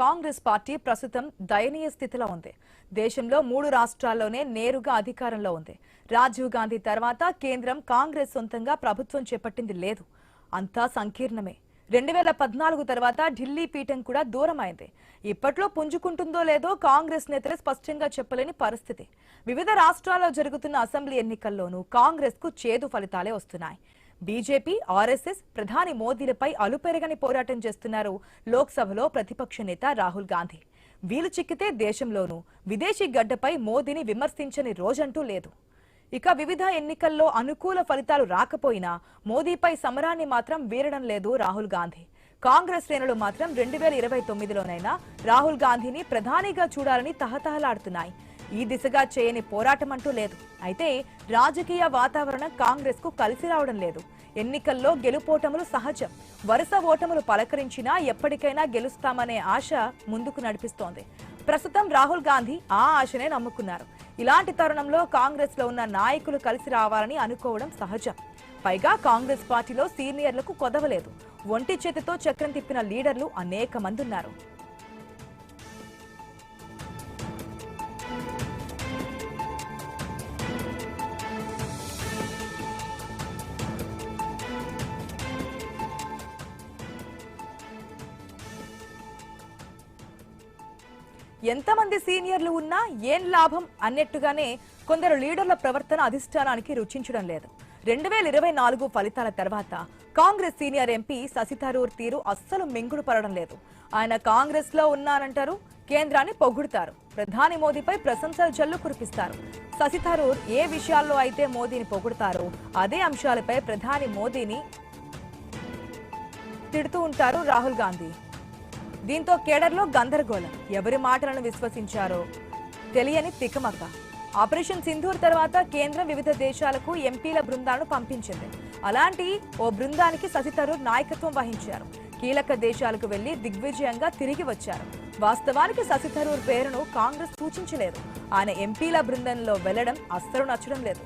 Congress party ప్రస్తుతం దయనీయ స్థితిలో ఉంది. దేశంలో 3 రాష్ట్రాల్లోనే నేరుగా అధికారంలో ఉంది. రాజీవ్ గాంధీ తర్వాత కేంద్రం కాంగ్రెస్ సొంతంగా ప్రభుత్వం చేపట్టింది లేదు. అంతా సంకీర్ణమే. 2014 తర్వాత ఢిల్లీ పీఠం కూడా దూరమైంది. ఇప్పట్లో పుంజుకుంటుందో లేదో కాంగ్రెస్ నేతలు స్పష్టంగా చెప్పలేని పరిస్థితి. వివిధ రాష్ట్రాల్లో జరుగుతున్న అసెంబ్లీ ఎన్నికల్లోనూ కాంగ్రెస్ కు చేదు ఫలితాలే వస్తున్నాయి. బీజేపీ, ఆర్ఎస్ఎస్ ప్రధాని మోదీలపై అలుపెరగని పోరాటం చేస్తున్నారు లోక్సభలో ప్రతిపక్ష నేత రాహుల్ గాంధీ. వీలు చిక్కితే దేశంలోనూ విదేశీ గడ్డపై మోదీని విమర్శించని రోజంటూ లేదు. ఇక వివిధ ఎన్నికల్లో అనుకూల ఫలితాలు రాకపోయినా మోదీపై సమరాన్ని మాత్రం వీరడం లేదు రాహుల్ గాంధీ. కాంగ్రెస్ శ్రేణులు మాత్రం 2029లోనైనా రాహుల్ గాంధీని ప్రధానిగా చూడాలని తహతహలాడుతున్నాయి. ఈ దిశగా చేయని పోరాటం అంటూ లేదు. అయితే రాజకీయ వాతావరణం కాంగ్రెస్ కు కలిసి రావడం లేదు. ఎన్నికల్లో గెలుపోటములు సహజం. వరుస ఓటములు పలకరించినా ఎప్పటికైనా గెలుస్తామనే ఆశ ముందుకు నడిపిస్తోంది. ప్రస్తుతం రాహుల్ గాంధీ ఆ ఆశనే నమ్ముకున్నారు. ఇలాంటి తరుణంలో కాంగ్రెస్ లో ఉన్న నాయకులు కలిసి రావాలని అనుకోవడం సహజం. పైగా కాంగ్రెస్ పార్టీలో సీనియర్లకు కొదవలేదు. ఒంటి చేతితో చక్రం తిప్పిన లీడర్లు అనేక మంది ఉన్నారు. ఎంతమంది సీనియర్లు ఉన్నా ఏం లాభం అన్నట్టుగానే కొందరు లీడర్ల ప్రవర్తన అధిష్టానానికి రుచించడం లేదు. 2024 ఫలితాల తర్వాత కాంగ్రెస్ సీనియర్ ఎంపీ శశి థరూర్ తీరు అస్సలు మింగుడు పడడం లేదు. ఆయన కాంగ్రెస్ లో ఉన్నారంటారు, కేంద్రాన్ని పొగుడుతారు, ప్రధాని మోదీపై ప్రశంసల జల్లు కురిపిస్తారు. శశి థరూర్ ఏ విషయాల్లో అయితే మోదీని పొగుడుతారో అదే అంశాలపై ప్రధాని మోదీని తిడుతూ ఉంటారు రాహుల్ గాంధీ. దీంతో కేడర్లో గందరగోళం. ఎవరి మాటలను విశ్వసించారో తెలియని తికమక. ఆపరేషన్ సింధూర్ తర్వాత కేంద్రం వివిధ దేశాలకు ఎంపీల బృందాలను పంపించింది. అలాంటి ఓ బృందానికి శశి థరూర్ నాయకత్వం వహించారు. కీలక దేశాలకు వెళ్లి దిగ్విజయంగా తిరిగి వచ్చారు. వాస్తవానికి శశి థరూర్ పేరును కాంగ్రెస్ సూచించలేదు. ఆయన ఎంపీల బృందంలో వెళ్లడం అస్సలు నచ్చడం లేదు.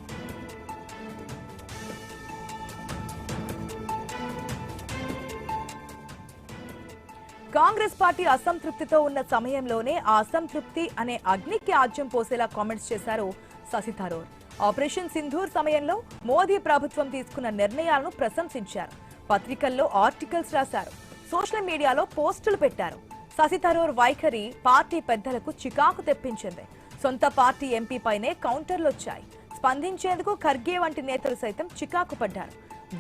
కాంగ్రెస్ పార్టీ అసంతృప్తితో ఉన్న సమయంలోనే ఆ అసంతృప్తి అనే అగ్నికి ఆజ్యం పోసేలా కామెంట్స్ చేశారు శశి థరూర్. ఆపరేషన్ సింధూర్ సమయంలో మోదీ ప్రభుత్వం తీసుకున్న నిర్ణయాలను ప్రశంసించారు. పత్రికల్లో ఆర్టికల్స్ రాశారు. సోషల్ మీడియాలో పోస్టులు పెట్టారు. శశి థరూర్ వైఖరి పార్టీ పెద్దలకు చికాకు తెప్పించింది. సొంత పార్టీ ఎంపీ పైనే కౌంటర్లొచ్చాయి. స్పందించేందుకు ఖర్గే వంటి నేతలు సైతం చికాకు పడ్డారు.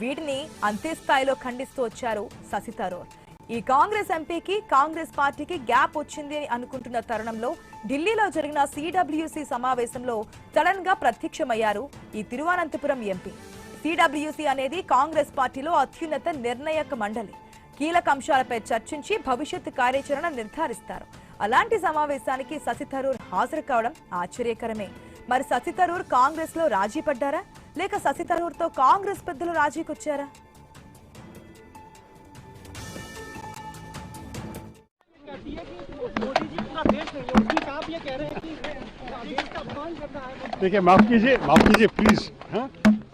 వీటిని అంతే స్థాయిలో ఖండిస్తూ వచ్చారు శశి థరూర్. ఈ కాంగ్రెస్ ఎంపీకి కాంగ్రెస్ పార్టీకి గ్యాప్ వచ్చింది అనుకుంటున్న తరుణంలో ఢిల్లీలో జరిగిన సిడబ్ల్యూసీ సమావేశంలో సడన్ గా ప్రత్యక్షమయ్యారు ఈ తిరువనంతపురం ఎంపీ. సిడబ్ల్యూసీ అనేది కాంగ్రెస్ పార్టీలో అత్యున్నత నిర్ణాయక మండలి. కీలక అంశాలపై చర్చించి భవిష్యత్తు కార్యాచరణ నిర్ధారిస్తారు. అలాంటి సమావేశానికి శశి థరూర్ హాజరు కావడం ఆశ్చర్యకరమే. మరి శశి థరూర్ కాంగ్రెస్ లో రాజీ పడ్డారా, లేక శశి థరూర్ తో కాంగ్రెస్ పెద్దలు రాజీకొచ్చారా? देखिए माफ कीजिए प्लीज। हाँ,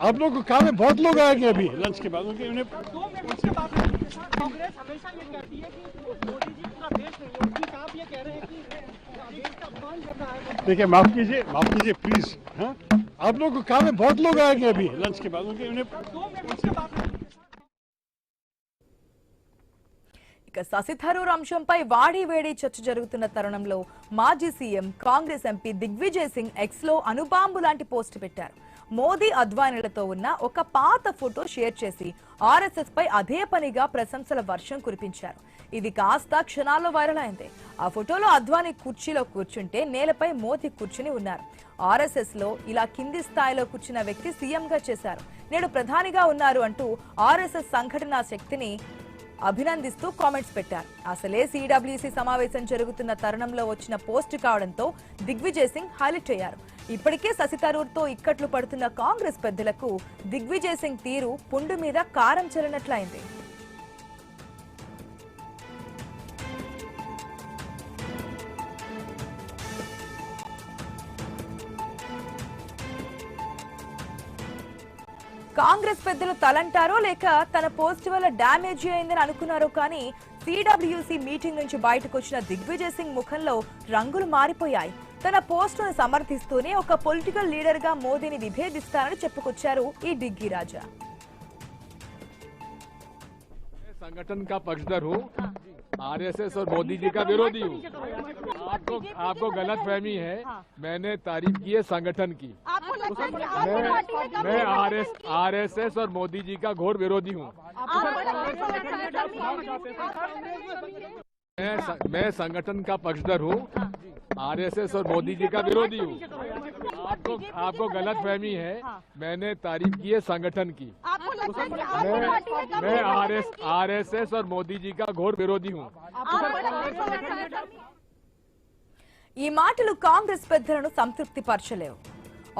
आप लोग को काम है, बहुत लोग आएंगे अभी लंच के बाद। उन्हें कांग्रेस हमेशा ये कहती है कि मोदी जी पूरा देश नहीं है, उनकी आप ये कह रहे हैं कि देश का अपमान कर रहा है। देखिए माफ कीजिए प्लीज। हाँ, आप लोग को काम है, बहुत लोग आएंगे अभी लंच के बाद। उन्हें ఇక శశి థరూర్ అంశంపై వాడి వేడి చర్చ జరుగుతున్న తరుణంలో మాజీ CM Congress MP Digvijay Singh X లో అణుబాంబు లాంటి పోస్ట్ పెట్టారు. మోదీ అద్వానీలతో ఉన్న ఒక పాత ఫోటో షేర్ చేసి ఆర్ఎస్ఎస్ పై అదే పనిగా ప్రశంసల వర్షం కురిపించారు. ఇది కాస్త క్షణాల్లో వైరల్ అయింది. ఆ ఫోటోలో అద్వానీ కుర్చీలో కూర్చుంటే నేలపై మోదీ కూర్చుని ఉన్నారు. ఆర్ఎస్ఎస్ లో ఇలా కింది స్థాయిలో కూర్చున్న వ్యక్తి సీఎం గా చేశారు, నేడు ప్రధానిగా ఉన్నారు అంటూ ఆర్ఎస్ఎస్ సంఘటనా శక్తిని అభినందిస్తూ కామెంట్స్ పెట్టారు. అసలే సిడబ్ల్యూసీ సమావేశం జరుగుతున్న తరుణంలో వచ్చిన పోస్ట్ కావడంతో దిగ్విజయ్ సింగ్ హైలైట్ అయ్యారు. ఇప్పటికే శశి థరూర్ తో ఇక్కట్లు పడుతున్న కాంగ్రెస్ పెద్దలకు దిగ్విజయ్ సింగ్ తీరు పుండు మీద కారం చల్లినట్లయింది. కాంగ్రెస్ పెద్దలు తలంటారో లేక తన పోస్ట్ వల్ల డ్యామేజ్ అయిందని అనుకున్నారో కానీ సిడబ్ల్యూసి మీటింగ్ నుంచి బయటకు వచ్చిన దిగ్విజయ్ సింగ్ ముఖంలో రంగులు మారిపోయాయి. తన పోస్టును సమర్థిస్తూనే ఒక పొలిటికల్ లీడర్ గా మోదీని విభేదిస్తారని చెప్పుకొచ్చారు ఈ డిగ్గీ రాజా. संगठन का पक्षधर हूँ, आरएसएस और मोदी जी का विरोधी हूँ। आपको गलत फहमी है। मैंने तारीफ की है संगठन की। मैं आरएसएस और मोदी जी का घोर विरोधी हूँ। मैं संगठन का पक्षधर हूँ, आरएसएस और मोदी जी का विरोधी हूँ। आपको गलत फहमी है। मैंने तारीफ की है संगठन की। मैं आरएसएस और मोदी जी का घोर विरोधी हूँ। ఈ మాటలు కాంగ్రెస్ పెద్దలను సంతృప్తి పరచలేవు.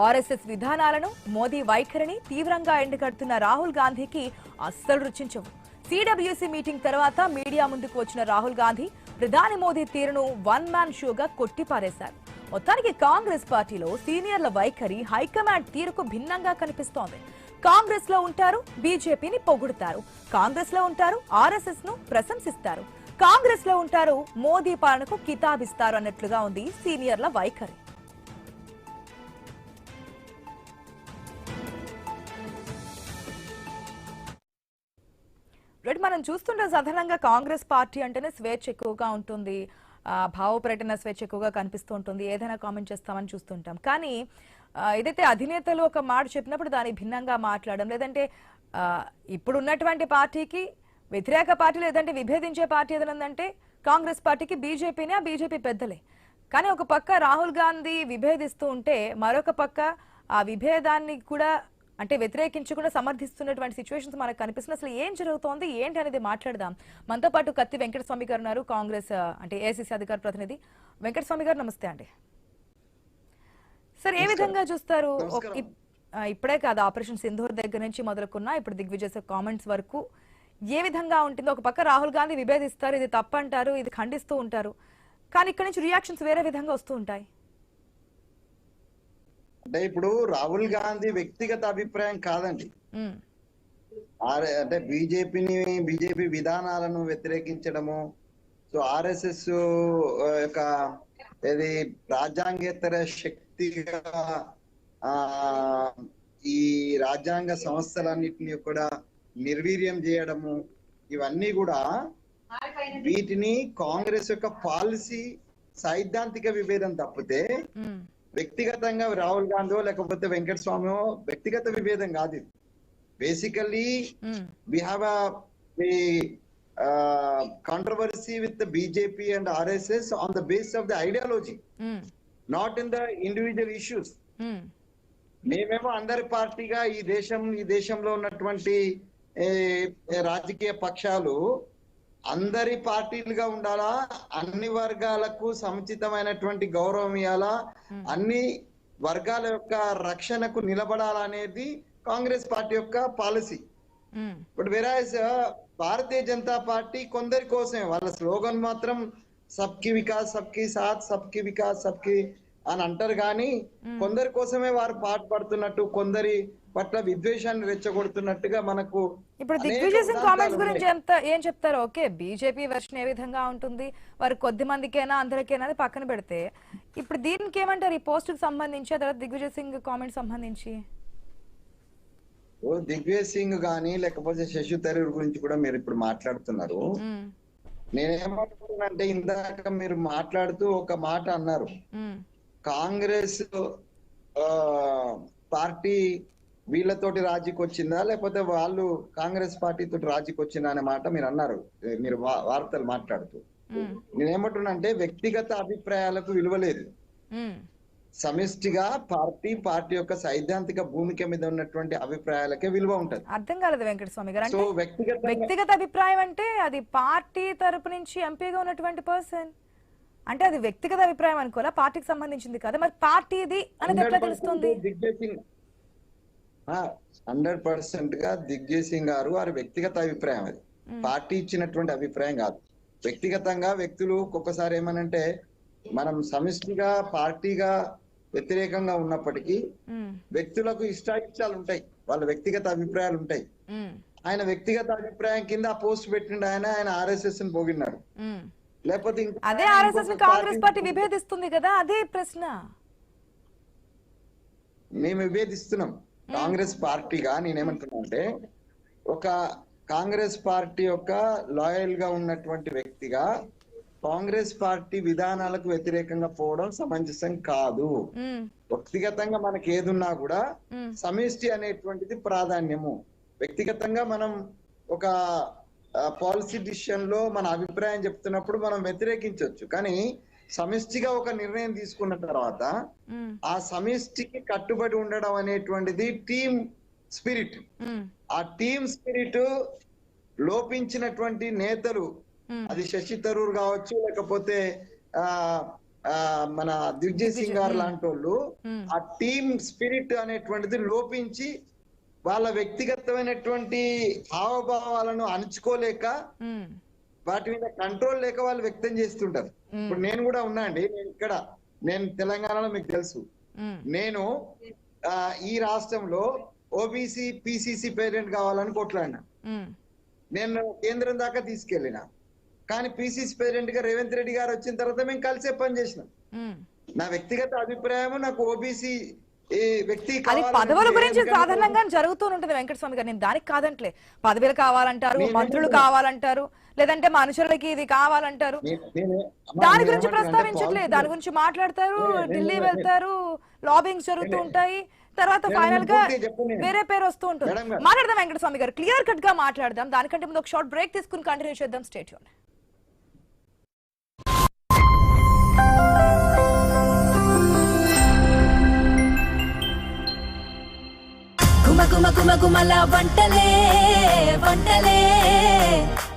ఆర్ఎస్ఎస్ విధానాలను, మోదీ వైఖరిని తీవ్రంగా ఎండగడుతున్న రాహుల్ గాంధీకి అస్సలు రుచించవు. సిడబ్ల్యూసి మీటింగ్ తర్వాత మీడియా ముందుకు వచ్చిన రాహుల్ గాంధీ ప్రధాని మోదీ తీరును వన్ మ్యాన్ షోగా కొట్టిపారేశారు. మొత్తానికి కాంగ్రెస్ పార్టీలో సీనియర్ల వైఖరి హైకమాండ్ తీరుకు భిన్నంగా కనిపిస్తోంది. కాంగ్రెస్ లో ఉంటారు, బీజేపీని పొగుడుతారు. కాంగ్రెస్ లో ఉంటారు, ఆర్ఎస్ఎస్ ను ప్రశంసిస్తారు. కాంగ్రెస్ లో ఉంటారు, మోదీ పాలనకు కితాబిస్తారు అన్నట్లుగా ఉంది సీనియర్ల వైఖరి. మనం చూస్తుంటే సాధారణంగా కాంగ్రెస్ పార్టీ అంటేనే స్వేచ్ఛ ఎక్కువగా ఉంటుంది, భావ ప్రకటన స్వేచ్ఛ ఎక్కువగా కనిపిస్తూ ఉంటుంది, ఏదైనా కామెంట్ చేస్తామని చూస్తుంటాం. కానీ ఏదైతే అధినేతలు ఒక మాట చెప్పినప్పుడు దాని భిన్నంగా మాట్లాడడం, లేదంటే ఇప్పుడు ఉన్నటువంటి పార్టీకి వ్యతిరేక పార్టీ లేదంటే విభేదించే పార్టీ ఏదైనా కాంగ్రెస్ పార్టీకి బీజేపీనే, ఆ బీజేపీ పెద్దలే. కానీ ఒక పక్క రాహుల్ గాంధీ విభేదిస్తూ ఉంటే మరొక పక్క ఆ విభేదాన్ని కూడా అంటే వ్యతిరేకించకుండా సమర్థిస్తున్నటువంటి సిచ్యువేషన్స్ మనకు కనిపిస్తుంది. అసలు ఏం జరుగుతోంది ఏంటి అనేది మాట్లాడదాం. మనతో పాటు కత్తి వెంకటస్వామి గారు ఉన్నారు, కాంగ్రెస్ అంటే ఏఐసీసీ అధికార ప్రతినిధి. వెంకటస్వామి గారు నమస్తే అండి. సార్, ఏ విధంగా చూస్తారు? ఇప్పుడే కాదు, ఆపరేషన్ సింధూర్ దగ్గర నుంచి మొదలుకున్నా ఇప్పుడు దిగ్విజయ్ సింగ్ కామెంట్స్ వరకు ఏ విధంగా ఉంటుందో? ఒక పక్క రాహుల్ గాంధీ విభేదిస్తారు, ఇది తప్పంటారు, ఇది ఖండిస్తూ ఉంటారు, కానీ ఇక్కడ నుంచి రియాక్షన్స్ వేరే విధంగా వస్తూ ఉంటాయి. అంటే ఇప్పుడు రాహుల్ గాంధీ వ్యక్తిగత అభిప్రాయం కాదండి. అంటే బీజేపీ విధానాలను వ్యతిరేకించడము, సో ఆర్ఎస్ఎస్ యొక్క ఏది రాజ్యాంగేతర శక్తిగా ఈ రాజ్యాంగ సంస్థలన్నిటిని కూడా నిర్వీర్యం చేయడము, ఇవన్నీ కూడా వీటిని కాంగ్రెస్ యొక్క పాలసీ సైద్ధాంతిక విభేదం తప్పితే వ్యక్తిగతంగా రాహుల్ గాంధీ లేకపోతే వెంకటస్వామి వ్యక్తిగత విభేదం కాదు. ఇది basically we have controversy with the BJP and RSS on the base of the ideology, not in the individual issues. మేమేమో అందరి పార్టీగా ఈ దేశంలో ఉన్నటువంటి రాజకీయ పక్షాలు అందరి పార్టీలుగా ఉండాలా, అన్ని వర్గాలకు సముచితమైనటువంటి గౌరవం ఇవ్వాలా, అన్ని వర్గాల యొక్క రక్షణకు నిలబడాలా అనేది కాంగ్రెస్ పార్టీ యొక్క పాలసీ. బట్ వెరాజ్ భారతీయ జనతా పార్టీ కొందరి కోసమే, వాళ్ళ స్లోగన్ మాత్రం సబ్కి వికాస్ సబ్కి సాత్, సబ్కి వికాస్ సబ్కి అని అంటారు, కానీ కొందరి కోసమే వారు పాటుపడుతున్నట్టు, కొందరి పట్ల విద్వేషాన్ని రెచ్చగొడుతున్నట్టుగా మనకు. ఇప్పుడు దిగ్విజయ్ సింగ్ కామెంట్స్ గురించి ఏం చెప్తారు? ఓకే, బీజేపీ వెర్షన్ ఏ విధంగా ఉంటుంది, వారు కొద్ది మందికైనా అందరికైనా అది పక్కన పెడితే, ఇప్పుడు దీనికి ఏమంటారు ఈ పోస్ట్ కి సంబంధించి, తర్వాత దిగ్విజయ్ సింగ్ కామెంట్ సంబంధించి? దిగ్విజయ్ సింగ్ గానీ లేకపోతే శశి థరూర్ గురించి కూడా మీరు ఇప్పుడు మాట్లాడుతున్నారు. నేనేమంటున్నానంటే, ఇందాక మీరు మాట్లాడుతూ ఒక మాట అన్నారు, కాంగ్రెస్ పార్టీ వీళ్ళతోటి రాజీకి వచ్చిందా లేకపోతే వాళ్ళు కాంగ్రెస్ పార్టీ తోటి రాజీకి వచ్చిందా అనే మాట మీరు అన్నారు, మీరు వార్తలు మాట్లాడుతూ. నేనేమంటున్నా అంటే, వ్యక్తిగత అభిప్రాయాలకు విలువ లేదు. సమిష్టిగా పార్టీ యొక్క సైద్ధాంతిక భూమిక మీద ఉన్నటువంటి అభిప్రాయాలకే విలువ ఉంటది. అర్థం కాలేదు వెంకటస్వామి గారు. సో వ్యక్తిగత అభిప్రాయం అంటే అది పార్టీ తరపు నుంచి ఎంపీగా ఉన్నటువంటి పర్సన్ అంటే అది వ్యక్తిగత అభిప్రాయం అనుకోవాలా, పార్టీకి సంబంధించింది కదా, మరి పార్టీది అనేది ఎట్లా తెలుస్తుంది? 100% గా దిగ్విజయ్ సింగ్ గారు వారి వ్యక్తిగత అభిప్రాయం, అది పార్టీ ఇచ్చినటువంటి అభిప్రాయం కాదు. వ్యక్తిగతంగా వ్యక్తులు ఒక్కొక్కసారి ఏమనంటే, మనం సమిష్టిగా పార్టీగా వ్యతిరేకంగా ఉన్నప్పటికీ వ్యక్తులకు ఇష్టాయిష్టాలు ఉంటాయి, వాళ్ళ వ్యక్తిగత అభిప్రాయాలు ఉంటాయి. ఆయన వ్యక్తిగత అభిప్రాయం కింద ఆ పోస్ట్ పెట్టిండు. ఆయన ఆర్ఎస్ఎస్ ని పొగిడినాడు. లేకపోతే అదే ఆర్ఎస్ఎస్ ని కాంగ్రెస్ పార్టీ విభేదిస్తుంది కదా, అదే ప్రశ్న. మేము విభేదిస్తున్నాం కాంగ్రెస్ పార్టీగా. నేనేమంటున్నా అంటే ఒక కాంగ్రెస్ పార్టీ యొక్క లాయల్ గా ఉన్నటువంటి వ్యక్తిగా కాంగ్రెస్ పార్టీ విధానాలకు వ్యతిరేకంగా పోవడం సమంజసం కాదు. వ్యక్తిగతంగా మనకి ఏదున్నా కూడా సమిష్టి అనేటువంటిది ప్రాధాన్యము. వ్యక్తిగతంగా మనం ఒక పాలసీ డిసిషన్ లో మన అభిప్రాయం చెప్తున్నప్పుడు మనం వ్యతిరేకించవచ్చు, కానీ సమిష్టిగా ఒక నిర్ణయం తీసుకున్న తర్వాత ఆ సమిష్టికి కట్టుబడి ఉండడం అనేటువంటిది టీమ్ స్పిరిట్. ఆ టీమ్ స్పిరిట్ లోపించినటువంటి నేతలు, అది శశి థరూర్ కావచ్చు, లేకపోతే మన దిగ్విజయ్ సింగ్ గారు లాంటి వాళ్ళు, ఆ టీమ్ స్పిరిట్ అనేటువంటిది లోపించి వాళ్ళ వ్యక్తిగతమైనటువంటి హావభావాలను అణుచుకోలేక వాటి మీద కంట్రోల్ లేక వాళ్ళు వ్యక్తం చేస్తుంటారు. ఇప్పుడు నేను కూడా ఉన్నా అండి. నేను తెలంగాణలో మీకు తెలుసు, నేను ఈ రాష్ట్రంలో ఓబీసీ పిసిసి పేరెంట్ కావాలని కొట్లాడినా. నేను కేంద్రం దాకా తీసుకెళ్ళిన, కానీ పిసిసి పేరెంట్ గా రేవంత్ రెడ్డి గారు వచ్చిన తర్వాత మేము కలిసే పని చేసినాం. నా వ్యక్తిగత అభిప్రాయం, నాకు ఓబీసీ వ్యక్తి అది పదవుల గురించి సాధారణంగా జరుగుతూ ఉంటుంది వెంకటస్వామి గారు. నేను దానికి కాదంటలే, పదవులు కావాలంటారు, మంత్రులు కావాలంటారు, లేదంటే మనుషులకి ఇది కావాలంటారు. దాని గురించి ప్రస్తావించట్లేదు, దాని గురించి మాట్లాడతారు, ఢిల్లీ వెళ్తారు, లాబింగ్స్ జరుగుతూ ఉంటాయి, తర్వాత ఫైనల్ గా వేరే పేరు వస్తూ ఉంటుంది. మాట్లాడదాం వెంకటస్వామి గారు, క్లియర్ కట్ గా మాట్లాడదాం. దానికంటే ముందు ఒక షార్ట్ బ్రేక్ తీసుకుని కంటిన్యూ చేద్దాం. Stay tune. గుమగుమల వంటలే వంటలే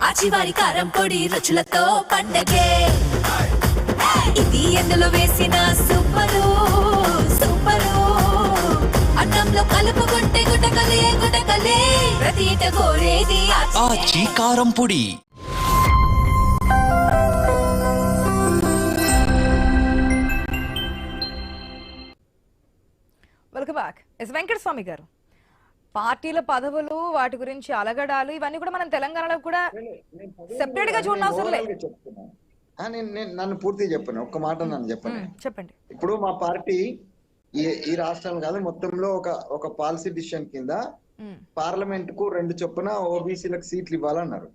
ఆచివారి కారం పొడి రుచులతో పండగే, ఇది ఎందులో వేసిన సూపరు సూపరు, అన్నంలో కలుపుకుంటే గుటకలే గుటకలే, ప్రతి ఇంట కోరేది ఆచి కారం పొడి. Welcome back. ఎస్ వెంకటస్వామి గారు, పార్టీల పదవులు, వాటి గురించి అలగడాలు, ఇవన్నీ కూడా మనం తెలంగాణలో కూడా సెపరేట్ గా చూడడం అవసరం లేదు. నన్ను పూర్తి చెప్పను, ఒక్క మాట నన్ను చెప్పండి. ఇప్పుడు మా పార్టీ ఈ రాష్ట్రం కాదు మొత్తంలో ఒక పాలసీ డిసిషన్ కింద పార్లమెంట్ కు 2 చొప్పున ఓబీసీలకు సీట్లు ఇవ్వాలన్నారు.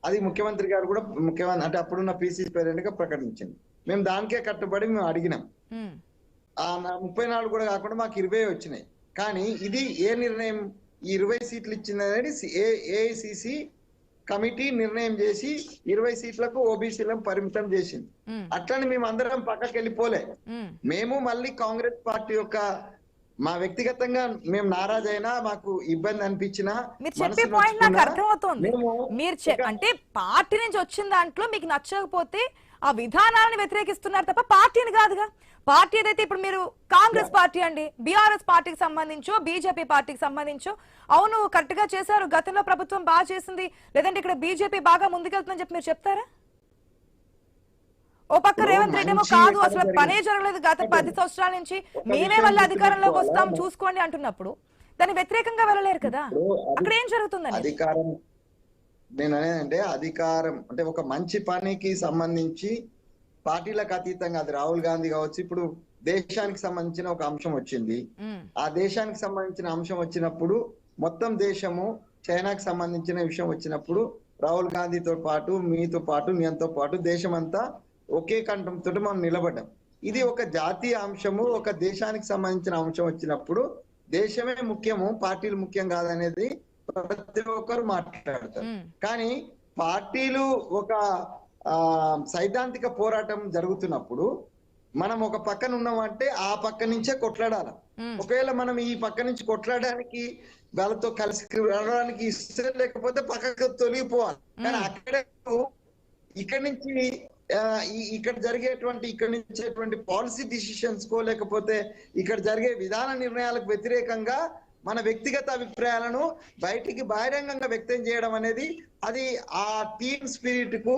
అది ముఖ్యమంత్రి గారు కూడా అంటే అప్పుడున్న పిసిసి పేరెంట్ గా ప్రకటించింది. మేము దానికే కట్టుబడి మేము అడిగినాం. 34 కూడా కాకుండా మాకు 20 వచ్చినాయి. కానీ ఇది ఏ నిర్ణయం, ఈ 20 సీట్లు ఇచ్చింది అనేది ఏఐసిసి కమిటీ నిర్ణయం చేసి 20 సీట్లకు ఓబీసీలను పరిమితం చేసింది. అట్లని మేము అందరం పక్కకి వెళ్ళిపోలే. మేము మళ్ళీ కాంగ్రెస్ పార్టీ యొక్క మా వ్యక్తిగతంగా మేము నారాజ్ అయినా, మాకు ఇబ్బంది అనిపించినా, మీరు చెప్పే పాయింట్ నాకు అర్థమవుతుంది. మీరు అంటే పార్టీ నుంచి వచ్చిన దాంట్లో మీకు నచ్చకపోతే ఆ విధానాలను వ్యతిరేకిస్తున్నారు తప్ప పార్టీని కాదుగా. పార్టీ ఏదైతే ఇప్పుడు మీరు కాంగ్రెస్ పార్టీ అండి, బీఆర్ఎస్ పార్టీకి సంబంధించో బీజేపీ పార్టీకి సంబంధించో, అవును కరెక్ట్ గా చేశారు, గతంలో ప్రభుత్వం బాగా చేసింది, లేదంటే ఇక్కడ బీజేపీ బాగా ముందుకెళ్తుందని చెప్పి మీరు చెప్తారా? ఓ పక్క రేవంత్ రెడ్డి ఏమో కాదు, అసలు పనే జరగలేదు గత 10 సంవత్సరాల నుంచి, మేమే మళ్ళీ అధికారంలోకి వస్తాం చూసుకోండి అంటున్నప్పుడు దాన్ని వ్యతిరేకంగా వెళ్ళలేరు కదా. అక్కడ ఏం జరుగుతుందని అధికారం, నేను అనేదంటే అధికారం అంటే ఒక మంచి పనికి సంబంధించి పార్టీలకు అతీతంగా, అది రాహుల్ గాంధీ కావచ్చు, ఇప్పుడు దేశానికి సంబంధించిన ఒక అంశం వచ్చింది. ఆ దేశానికి సంబంధించిన అంశం వచ్చినప్పుడు మొత్తం దేశము, చైనాకి సంబంధించిన విషయం వచ్చినప్పుడు రాహుల్ గాంధీతో పాటు, మీతో పాటు, నేనుతో పాటు దేశమంతా ఒకే కంఠంతో మనం నిలబడ్డాం. ఇది ఒక జాతీయ అంశము, ఒక దేశానికి సంబంధించిన అంశం వచ్చినప్పుడు దేశమే ముఖ్యము, పార్టీలు ముఖ్యం కాదనేది ప్రతి ఒక్కరు మాట్లాడతారు. కానీ పార్టీలు ఒక సైద్ధాంతిక పోరాటం జరుగుతున్నప్పుడు మనం ఒక పక్కన ఉన్నామంటే ఆ పక్క నుంచే కొట్లాడాలి. ఒకవేళ మనం ఈ పక్క నుంచి కొట్లాడడానికి వాళ్ళతో కలిసి వెళ్ళడానికి ఇష్టం లేకపోతే పక్కకు తొలగిపోవాలి. కానీ అక్కడే ఇక్కడ నుంచి ఇక్కడ నుంచేటువంటి పాలసీ డిసిషన్స్ కో, లేకపోతే ఇక్కడ జరిగే విధాన నిర్ణయాలకు వ్యతిరేకంగా మన వ్యక్తిగత అభిప్రాయాలను బయటికి బహిరంగంగా వ్యక్తం చేయడం అనేది అది ఆ టీమ్ స్పిరిట్ కు,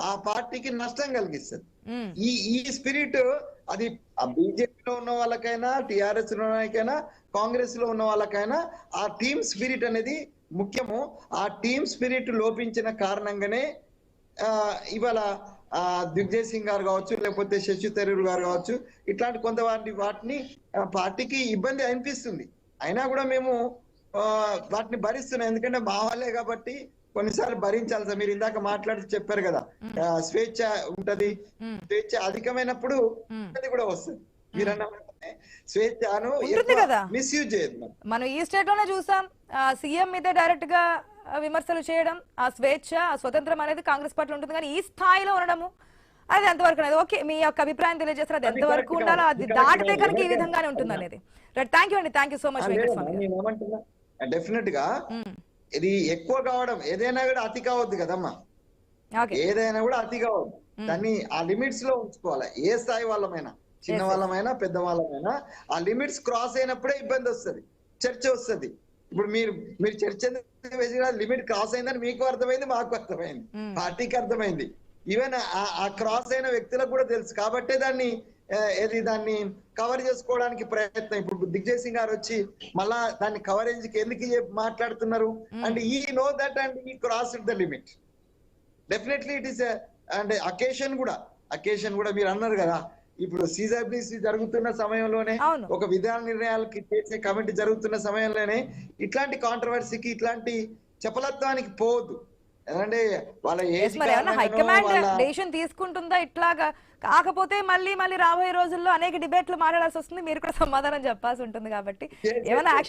ఆ పార్టీకి నష్టం కలిగిస్తుంది. ఈ స్పిరిట్ అది బీజేపీలో ఉన్న వాళ్ళకైనా, టిఆర్ఎస్ లో వాళ్ళకైనా, కాంగ్రెస్ లో ఉన్న వాళ్ళకైనా ఆ టీమ్ స్పిరిట్ అనేది ముఖ్యము. ఆ టీమ్ స్పిరిట్ లోపించిన కారణంగానే ఇవాళ దిగ్విజయ్ సింగ్ గారు కావచ్చు, లేకపోతే శశి థరూర్ గారు కావచ్చు, ఇట్లాంటి వాటిని పార్టీకి ఇబ్బంది అనిపిస్తుంది. అయినా కూడా మేము వాటిని భరిస్తున్నాం, ఎందుకంటే మా వాళ్ళే కాబట్టి కొన్నిసార్లు భరించాలి సార్. మీరు ఇందాక మాట్లాడుతూ చెప్పారు కదా, స్వేచ్ఛ ఉంటది, స్వేచ్ఛ అధికమైనప్పుడు అది కూడా వస్తుంది. మీరన్న స్వేచ్ఛను మిస్యూజ్ చేయదు. మనం ఈ స్టేట్ లోనే చూసాం, సీఎం మీద డైరెక్ట్ గా విమర్శలు చేయడం, ఆ స్వేచ్ఛ, ఆ స్వతంత్రం అనేది కాంగ్రెస్ పార్టీలో ఉంటుంది. కానీ ఈ స్థాయిలో ఉండడము అది ఎంతవరకు అనేది ఓకే, మీ యొక్క అభిప్రాయం తెలియజేస్తారు. అది ఎంతవరకు ఉండాలో, అది దాటితే కనుక ఈ విధంగానే ఉంటుంది అనేది. రైట్, థ్యాంక్ యూ అండి, thank you so much Venkataswamy. Definite గా ఇది ఎక్కువ కావడం, ఏదైనా కూడా అతి కావద్దు కదమ్మా, ఏదైనా కూడా అతి కావద్దు. దాన్ని ఆ లిమిట్స్ లో ఉంచుకోవాలి. ఏ స్థాయి వాళ్ళమైనా, చిన్న వాళ్ళమైనా పెద్ద వాళ్ళమైనా ఆ లిమిట్స్ క్రాస్ అయినప్పుడే ఇబ్బంది వస్తుంది, చర్చ వస్తుంది. ఇప్పుడు మీరు చర్చ వేసిన లిమిట్ క్రాస్ అయిందని మీకు అర్థమైంది, మాకు అర్థమైంది, పార్టీకి అర్థమైంది, ఈవెన్ ఆ క్రాస్ అయిన వ్యక్తులకు కూడా తెలుసు. కాబట్టే దాన్ని కవర్ చేసుకోవడానికి ప్రయత్నం. ఇప్పుడు దిగ్విజయ్ సింగ్ గారు వచ్చి మళ్ళా దాన్ని కవరేజ్ కి ఎందుకు మాట్లాడుతున్నారు అంటే ఈ నో దట్ అండ్ ఈ cross the limit. Definitely it is and occasion కూడా మీరు అన్నారు కదా, ఇప్పుడు సిజబ్లిసి జరుగుతున్న సమయంలోనే, ఒక విధాన నిర్ణయాలకి చేసే కమిటీ జరుగుతున్న సమయంలోనే ఇట్లాంటి కాంట్రవర్సీకి, ఇట్లాంటి చపలత్వానికి పోవద్దు. ఎందుకంటే వాళ్ళ హైకమాండ్ డెసిషన్ తీసుకుంటుందా ఇట్లాగా, కాకపోతే మళ్ళీ రాబోయే రోజుల్లో అనేక డిబేట్లు మాట్లాడాల్సి వస్తుంది, మీరు కూడా సమాధానం చెప్పాల్సి ఉంటుంది. కాబట్టి ఏమైనా యాక్షన్